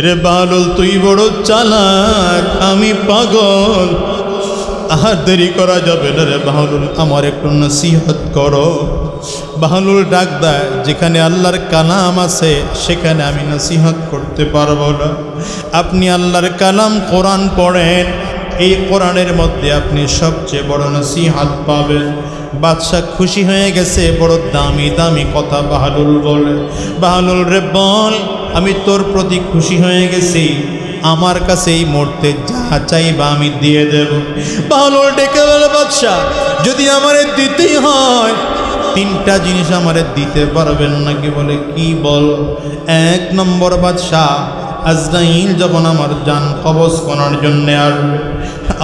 রে বালুল তুই বড় চালাক, আমি পাগল। আহার দেরি করা যাবে না রে বাহলুল, আমার একটু নসিহত করো। বাহলুল ডাক দেয়, যেখানে আল্লাহর কালাম আছে সেখানে আমি নসিহত করতে পারবো না। আপনি আল্লাহর কালাম কোরআন পড়েন, এই কোরআনের মধ্যে আপনি সবচেয়ে বড় নসিহত পাবেন। বাদশাহ খুশি হয়ে গেছে, বড় দামি দামি কথা বাহলুল বলে। বাহলুল রে বল, আমি তোর প্রতি খুশি হয়ে গেছি, আমার কাছে এই মুহূর্তে যা চাইবা আমি দিয়ে দেব। বাহলুল ডেকে বলে, বাদশাহ যদি আমারে দিতেই হয় তিনটা জিনিস আমারে দিতে পারবেন নাকি? বলে কি বল? এক নম্বর, বাদশাহ আজরাইল যখন আমার জান কবজ করার জন্য আসবে,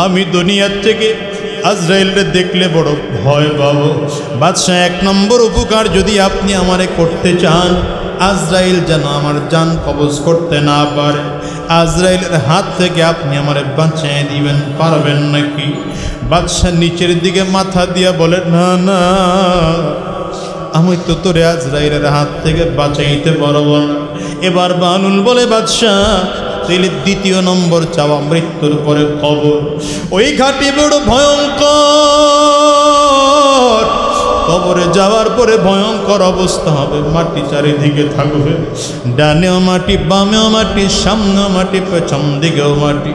আমি দুনিয়ার থেকে আজরাইলরে দেখলে বড় ভয় পাবো। বাদশাহ এক নম্বর উপকার যদি আপনি আমারে করতে চান, আজরাইল যেন আমার জান কবজ করতে না পারে, আজরাইলের হাত থেকে আপনি আমারে বাঁচিয়ে দিবেন, পারবেন নাকি? বাদশাহ নিচের দিকে মাথা দিয়া বলে, না না, আমি তো তোরে আজরাইলের হাত থেকে বাঁচাইতে পারবো না। এবার বাহলুল বলে, বাদশাহ তাইলে দ্বিতীয় নম্বর চাওয়া, মৃত্যুর পরে কবর। ওই ঘাটি বড় ভয়ঙ্কর, কবরে যাওয়ার পরে ভয়ঙ্কর অবস্থা হবে, মাটি চারিদিকে থাকবে, ডানেও মাটি, বামেও মাটি, সামনেও মাটি, পেছন দিকেও মাটি।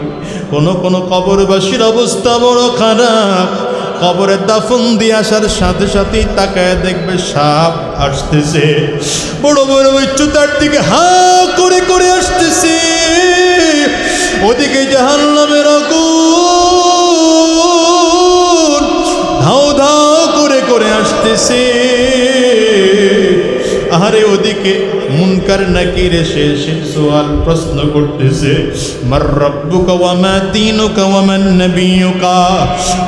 কোনো কবরবাসীর অবস্থা বড় খারাপ, কবরে দাফন দিয়ে আসার সাথে সাথেই তাকায় দেখবে সাপ আসতেছে, বড় বড় উচ্চতার দিকে হা করে করে আসতেছে, ওদিকে জাহান্নামের আগুন ধাও ধাও করে করে আসতেছে। আরে ওদিকে মুনকার নাকির এসে সওয়াল প্রশ্ন করতেছে, মার রাব্বুকা ওয়া মা দীনুকা ওয়া মান নবিয়ুকা।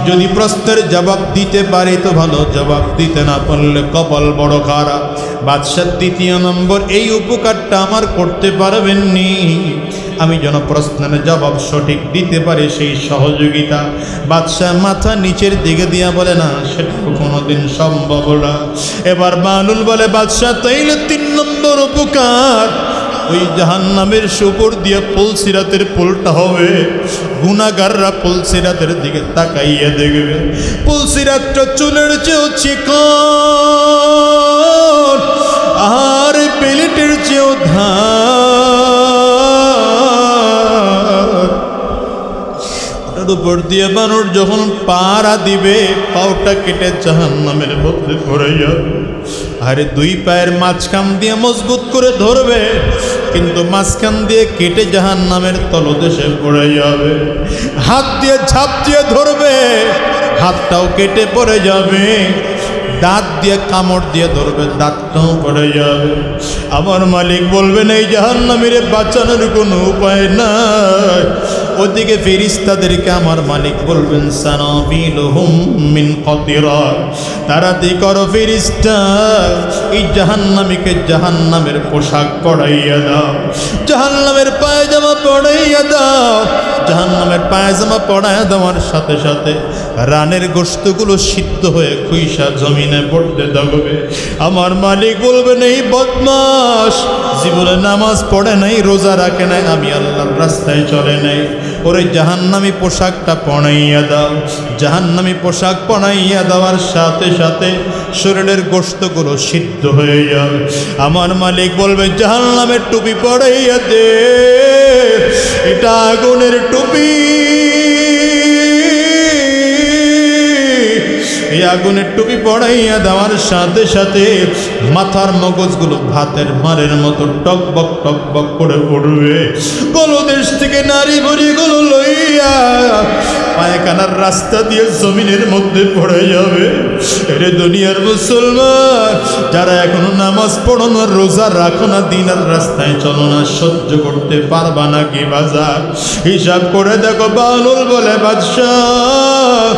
যদি প্রশ্নের জবাব দিতে পারে তো ভালো, জবাব দিতে না পারলে কপাল বড় খারাপ। বাদশাহ দ্বিতীয় নম্বর এই উপকারটা আমার করতে পারবেননি, আমি যেন প্রশ্নের জবাব সঠিক দিতে পারি সেই সহযোগিতা। বাদশাহ মাথা নিচের দিকে দিয়া বলে, না সেটা কোনোদিন সম্ভব না। এবার বাহলুল বলে, বাদশাহ তাইলে তিন নম্বর উপকার, ওই জাহান্নামের উপর দিয়ে পুলসিরাতের পুলটা হবে, গুনাহগাররা পুলসিরাতের দিকে তাকাইয়া দেখবে, পুলসিরাতটা চুলের চেয়েও চিকন আর পেলেটের চেয়েও ধার। ওটার উপর দিয়ে মানুষ যখন পাড়া দিবে, পাওটা কেটে জাহান্নামের মধ্যে পড়ে যাবে। আরে দুই পায়ের মাঝখান দিয়ে মজবুত করে ধরবে, কিন্তু মাঝখান দিয়ে কেটে জাহান্নামের তলদেশে পড়ে যাবে। হাত দিয়ে ঝাঁপ দিয়ে ধরবে, হাতটাও কেটে পড়ে যাবে। দাঁত দিয়ে কামড় দিয়ে ধরবে, দাঁতটাও পড়ে যাবে। আমার মালিক বলবেন, এই জাহান্নামীর বাঁচানোর কোনো উপায় নাই। ওদিকে ফেরেশতাদেরকে আমার মালিক বলবেন, সানাবিলুহুম মিন কতিরাত, তাড়াতাড়ি করো ফেরেশতা, এই জাহান্নামীকে জাহান্নামের পোশাক পরাইয়া দাও, জাহান্নামের পায়জামা পরাইয়া দাও। জাহান্নামের পায়জামা পরাইয়া দেওয়ার সাথে সাথে রানের গোশতগুলো সিদ্ধ হয়ে খুইসা জমিনে পড়তে থাকবে। আমার মালিক বলবেন, এই বদমাশ জীবনে নামাজ পড়ে নাই, রোজা রাখে নাই, আমি আল্লাহর রাস্তায় চলে নাই, ওরে জাহান্নামী পোশাকটা পরাইয়া দাও। জাহান্নামী পোশাক পরাইয়া দেওয়ার সাথে সাথে শরীরের গোশতগুলো সিদ্ধ হয়ে যাবে। আমার মালিক বলবে, জাহান্নামের টুপি পরাইয়া দে, এটা আগুনের টুপি। এই আগুনের টুপি পড়াইয়া দেওয়ার সাথে সাথে মাথার মগজগুলো ভাতের মারের মতো টকবক টকবক করে পড়বে। গলদেশ থেকে নারী ভরিগুলো লইয়া পায়খানার রাস্তা দিয়ে জমিনের মধ্যে পড়ে যাবে। এরে দুনিয়ার মুসলমান, যারা এখনো নামাজ পড়ো না, রোজা রাখো না, দিনের রাস্তায় চলো না, সহ্য করতে পারবা না কি বাজার? হিসাব করে দেখো। বাহলুল বলে, বাদশাহ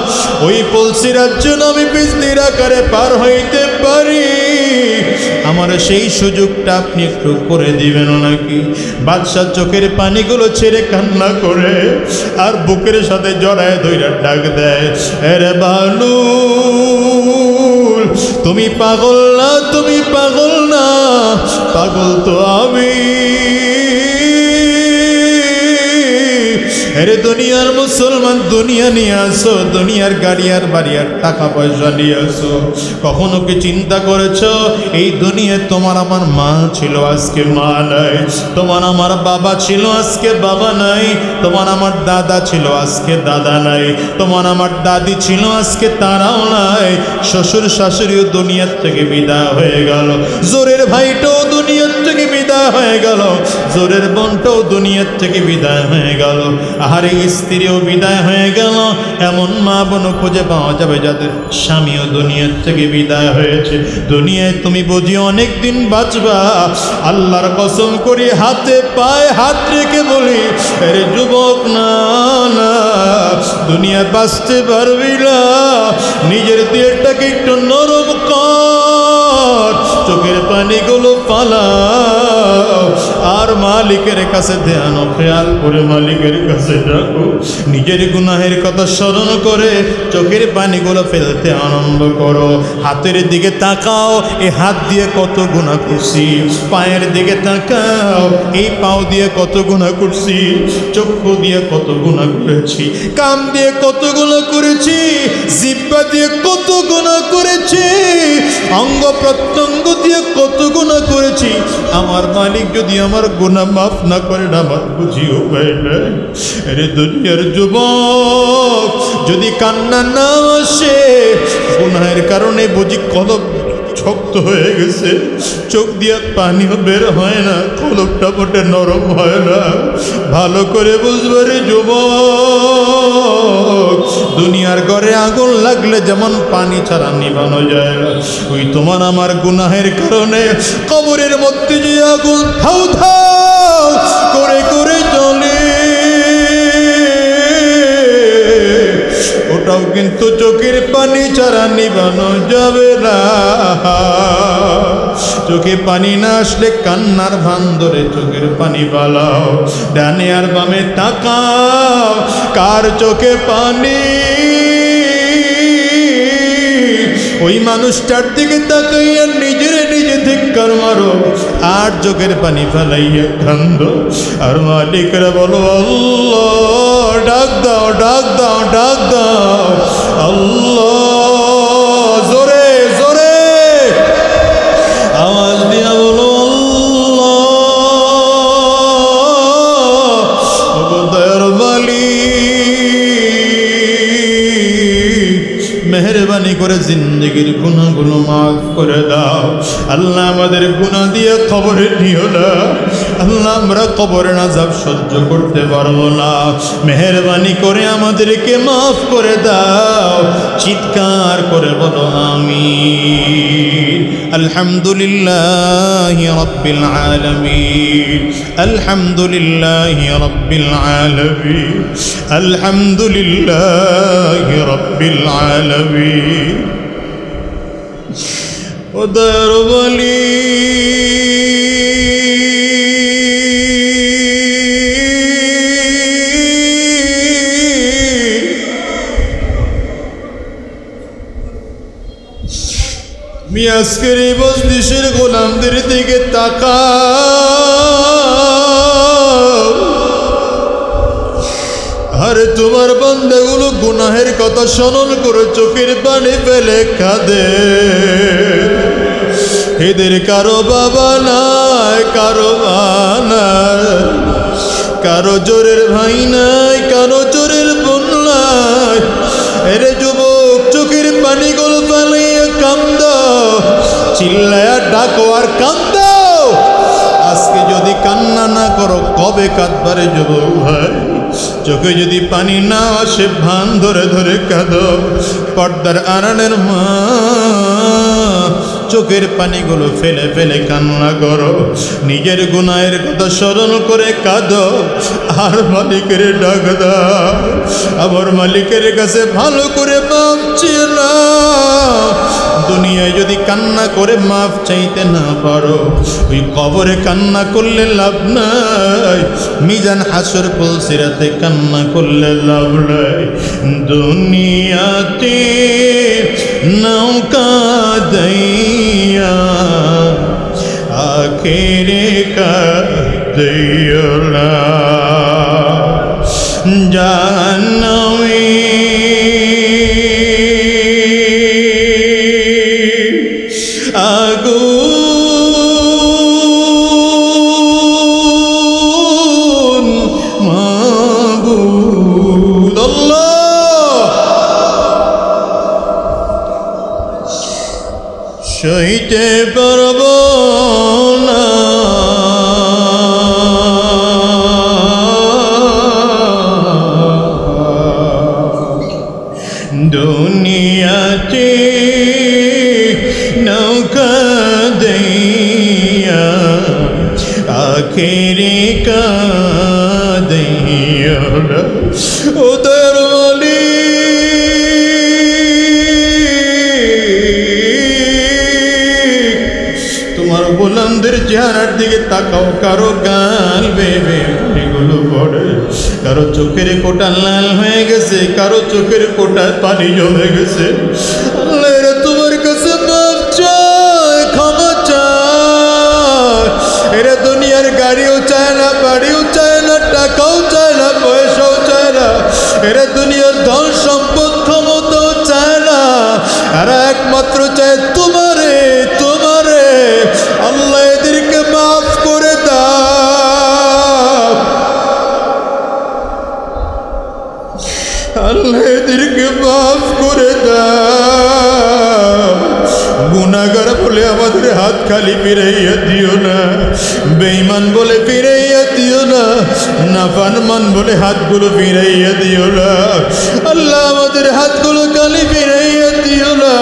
ওই পুলসিরাত যেন আমি বিজলির আকারে পার হইতে পারি, আমার সেই সুযোগটা আপনি একটু করে দিবেন নাকি? বাদশাহ চোখের পানিগুলো ছেড়ে কান্না করে আর বুকের সাথে জড়ায় ধইরা ডাক দেয়, আরে বালুল, তুমি পাগল না, তুমি পাগল না, পাগল তো আমি। আরে দুনিয়ার মুসলমান, দুনিয়া নিয়ে আসো, দুনিয়ার গাড়ি আর বাড়ি আর টাকা পয়সা নিয়ে আসো। কখনো কি চিন্তা করেছো এই দুনিয়ায় তোমার আমার মা ছিল, আজকে মা নাই? তোমার আমার বাবা ছিল, আজকে বাবা নাই? তোমার আমার দাদা ছিল, আজকে দাদা নাই? তোমার আমার দাদি ছিল, আজকে তারাও নাই? শ্বশুর শাশুড়িও দুনিয়ার থেকে বিদায় হয়ে গেল, জোরের ভাইটাও দুনিয়ার থেকে বিদায় হয়ে গেল, জোরের বোনটাও দুনিয়ার থেকে বিদায় হয়ে গেল, আর স্ত্রীও বিদায় হয়ে গেল। এমন মা বোন খুঁজে পাওয়া যাবে যাদের স্বামীও দুনিয়ার থেকে বিদায় হয়েছে। দুনিয়ায় তুমি বুঝি অনেক দিন বাঁচবা? আল্লাহর কসম করি হাতে পায়ে হাত রেখে বলি, আরে যুবক, না না, দুনিয়া বাঁচতে পারবি না। নিজের দেহটাকে একটু নরম কর, চোখের পানিগুলো পালাও, আর মালিকের কাছে ধ্যান ও খেয়াল করে মালিকের কাছে ডাকো। নিজের গুনাহের কথা স্মরণ করে চোখের পানিগুলো ফেলতে আরম্ভ করো। হাতের দিকে তাকাও, এই হাত দিয়ে কত গুনাহ করছি। পায়ের দিকে তাকাও, এই পাও দিয়ে কত গুনাহ করছি। চক্ষু দিয়ে কত গুনাহ করেছি, কান দিয়ে কত গুনাহ করেছি, জিহ্বা দিয়ে কত গুনাহ করেছি, অঙ্গ প্রত্যঙ্গ দিয়ে কত গুনাহ করেছি। আমার মালিক যদি আমার গুনাহ মাফ না করেন, আমার বুঝিও পায় না। আরে দুনিয়ার যুবক, যদি কান্না না আসে, গুনাহের কারণে বুঝি কলব শক্ত হয়ে গেছে, চোখ দিয়ে পানিও বের হয় না, কলবটা মোটে নরম হয় না। ভালো করে বুঝবে রে যুবক, দুনিয়ার ঘরে আগুন লাগলে যেমন পানি ছাড়া নিভানো যায় না, ওই তোমার আমার গুনাহের কারণে কবরের মধ্যে যে আগুন ধাউ ধাউ করে করে জ্বলে, ওটাও কিন্তু চোখের পানি ছাড়া নিভানো যাবে না। চোখে পানি না আসলে কান্নার ভান ধরে চোখের পানি বালাও, ডানে আর বামে তাকাও, কার চোখে পানি? ওই মানুষটার দিকে তাকাইয়া নিজের নিজে ধিক্কার মারো, আর চোখের পানি ফেলাইয়া কান্দো, আর মালিকরা বলো, আল্লাহ, ডাক দাও, ডাক দাও, ডাক দাও, আল্লাহ, জোরে জোরে আওয়াজ দিয়া বলো, আল্লাহ, দয়ার মালিক, মেহরবানি করে জিন্দগির গুনাহগুলো মাফ করে দাও। আল্লাহ, আমাদের গুনাহ দিয়ে কবরে নিও না। আল্লাহ, আমরা কবরের আযাব সহ্য করতে পারবো না, মেহরবানি করে আমাদেরকে মাফ করে দাও। চিৎকার করে বলো আমিন। আলহামদুলিল্লাহি রাব্বিল আলামিন, আলহামদুলিল্লাহি রাব্বিল আলামিন, আলহামদুলিল্লাহি রাব্বিল আলামিন। ও দয়ার আমি আজকের এই মজলিসের গোলামদের দিকে তাকাও, আরে তোমার বান্দাগুলো গুনাহের কথা স্মরণ করে চোখের পানি ফেলে কাঁদে। এদের কারো বাবা নাই, কারো মা নাই, কারো জোরের ভাই নাই, কারো জোরের বোন নাই। এরে যুবক, চোখের পানিগুলো ফেলিয়ে কান্দো, চিল্লায়া ডাকো আর কান্দো। আজকে যদি কান্না না করো, কবে কাঁদবারে যুবক ভাই? চোখে যদি পানি না আসে, ভান ধরে ধরে কাঁদো। পর্দার আড়ালের মা, চোখের পানিগুলো ফেলে ফেলে কান্না করো, নিজের গুনাহের কথা স্মরণ করে কাঁদো, আর মালিকের ডাক দাও। আবার মালিকের কাছে ভালো করে মাপ চেয়ে নাও। দুনিয়ায় যদি কান্না করে মাফ চাইতে না পারো, ওই কবরে কান্না করলে লাভ নাই, মিজান হাসর পুলসিরাতে কান্না করলে লাভ নাই। দুনিয়াতে নৌকা দইয়া আখেরে কাদিয়লা জাহান্নামী আগুন মাবুদ আল্লাহ সইতে পারব না, দুনিয়াতে নৌকা দইয়া আখেরে কাদিয়া ওদের বলি তোমার গোলামদের চেহারার দিকে তাকাও, কারো গাল বেবে এগুলো পড়ে, কারো চোখের কোটা লাল হয়ে গেছে, কারো চোখের কোটায় পানি জমে গেছে। আল্লাহ এরা তোমার কাছে মাফ চায়, ক্ষমা চায়। এরা দুনিয়ার গাড়িও চায় না, বাড়িও চায় না, টাকাও চায় না, পয়সাও চায় না, এরা দুনিয়ার ধন সম্পদ ক্ষমতাও চায় না, এরা একমাত্র চায় তোমারে, তোমারে। আল্লাহ এদেরকে মাফ করে দাও, আল্লাহ এদেরকে মাফ করে দাও। গুনাহগার বলে আমাদের হাত খালি ফিরাইয়া দিও না, বেঈমান বলে ফিরাইয়া দিও না, নাফরমান বলে হাতগুলো ফিরাইয়া দিও না। আল্লাহ আমাদের হাতগুলো খালি ফিরাইয়া দিও না।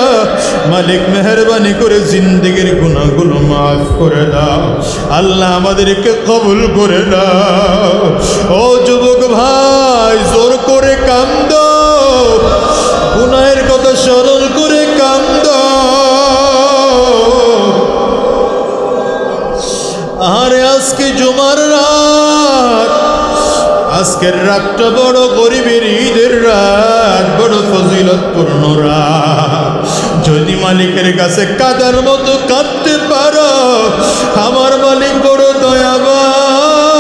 মালিক মেহেরবানি করে জিন্দেগির গুনাহগুলো মাফ করে দাও। আল্লাহ আমাদেরকে কবুল করে দাও। ও যুবক ভাই, জোর করে কান্দো, গুনাহের কথা স্মরণ করে কান্দো। আরে আজকে জুমার রাত, আজকের রাতটা বড় গরিবের ঈদের রাত, বড় ফজিলতপূর্ণ রাত। যদি মালিকের কাছে কাদার মতো কাঁদতে পারো, আমার মালিক বড় দয়াবান,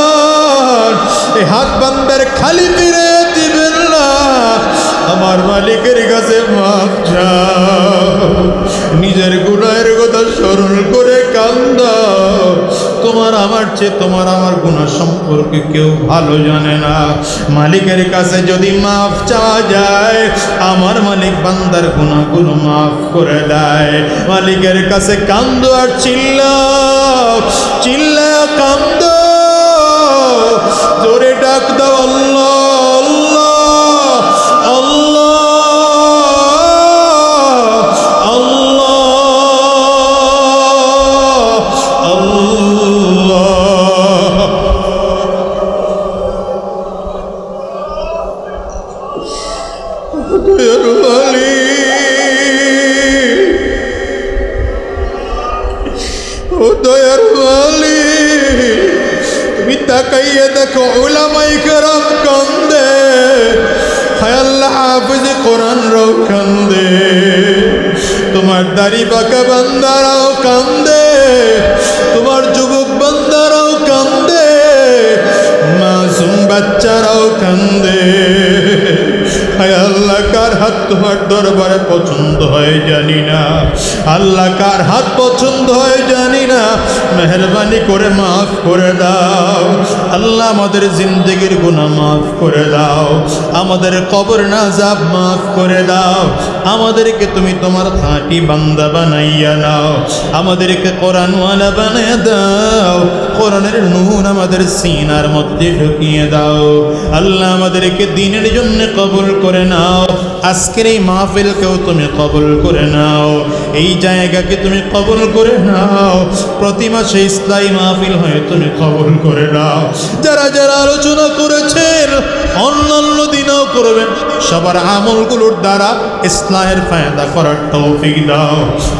এই হাত বান্দার খালি ফিরে দিবেন না। আমার মালিকের কাছে মাফ চাও, নিজের গুনাহের কথা স্মরণ করে কান্দাও। তোমার আমার চেয়ে তোমার আমার গুনাহ সম্পর্কে কেউ ভালো জানে না। মালিকের কাছে যদি মাফ চাওয়া যায়, আমার মালিক বান্দার গুনাহগুলো মাফ করে দেয়। মালিকের কাছে কান্দো আর চিল্লাও, চিল্লাও কান্দো, জোরে ডাক দাও আল্লাহ দয়ার মালিক, তুমি তাকাইয়া দেখো উলামায়ে কেরাম কান্দে, হায় আল্লাহ হাফেজ কোরআন রাও কান্দে, তোমার দাড়ি বাঁকা বান্দারাও কান্দে, তোমার যুবক বান্দারাও কান্দে, মাসুম বাচ্চারাও কান্দে। হায় আল্লাহ, কার হাত তোমার দরবারে পছন্দ হয় জানি না, আল্লাহ কার হাত পছন্দ হয় জানি না। মেহেরবানি করে মাফ করে দাও আল্লাহ, আমাদের জিন্দেগির গুনাহ মাফ করে দাও, আমাদের কবর আযাব মাফ করে দাও, আমাদেরকে তুমি তোমার খাঁটি বান্দা বানাইয়া নাও, আমাদেরকে কোরআনওয়ালা বানাইয়া দাও, কোরআনের নূর আমাদের সিনার মধ্যে ঢুকিয়ে দাও। আল্লাহ আমাদেরকে দ্বীনের জন্য কবুল করে নাও। আজকের এই মাহফিলকেও তুমি কবুল করে নাও, এই জায়গাকে তুমি কবুল করে নাও, প্রতি মাসে ইসলামী মাহফিল হয়ে তুমি কবুল করে নাও। যারা যারা আলোচনা করেছেন অন্যান্য দিনেও করবেন, সবার আমলগুলোর দ্বারা ইসলামের ফায়দা করার তৌফিক দাও।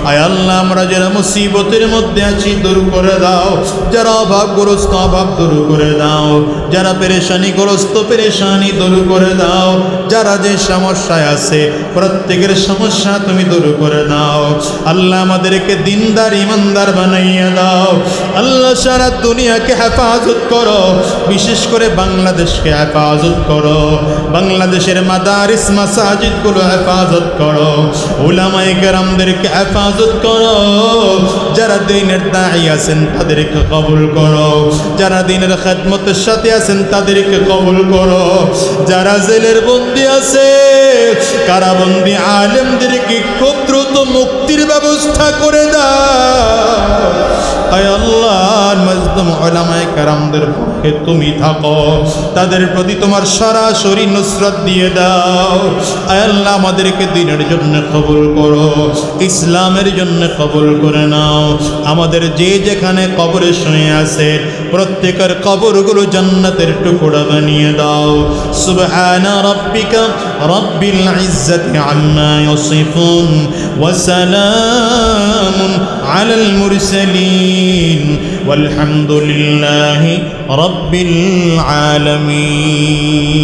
আয় আল্লাহ, আমরা যারা মুসিবতের মধ্যে আছি দূর করে দাও, যারা অভাবগ্রস্ত অভাব দূর করে দাও, যারা পেরেশানিগ্রস্ত পেরেশানি দূর করে দাও, যারা যে সমস্যায় আছে প্রত্যেকের সমস্যা তুমি দূর করে দাও। আল্লাহ আমাদেরকে দিনদার ইমানদার বানাইয়া দাও। আল্লাহ সারা দুনিয়াকে হেফাজত করো, বিশেষ করে বাংলাদেশকে হেফাজত করো, বাংলাদেশের মাদারিস মাসাজিদগুলো হেফাজত করো, উলামায়ে কেরামদেরকে হেফাজত করো, যারা দ্বীনের দাঈ আছেন তাদেরকে কবুল করো, যারা দ্বীনের খেদমতের সাথে আছেন তাদেরকে কবুল করো, যারা জেলের বন্দী আছে কারাবন্দী আলেমদেরকে খুব দ্রুত মুক্তির ব্যবস্থা করে দাও। আয় আল্লাহ, মজলুম উলামায়ে কেরামদের পক্ষে তুমি থাকো, তাদের প্রতি তোমার সরাসরি নুসরত দিয়ে দাও। আয় আল্লাহ, আমাদেরকে দ্বীনের জন্য কবুল করো, ইসলামের জন্য কবুল করে নাও। আমাদের যে যেখানে কবরে শুয়ে আছে প্রত্যেকের কবরগুলো জান্নাতের টুকরা বানিয়ে দাও। সুবহানা রাব্বিকা রাব্বিল ইজ্জাতি আম্মা ইয়াসিফুন ওয়া সালামুন আলাল মুরসালিন ওয়ালহামদুলিল্লাহি রাব্বিল আলামিন।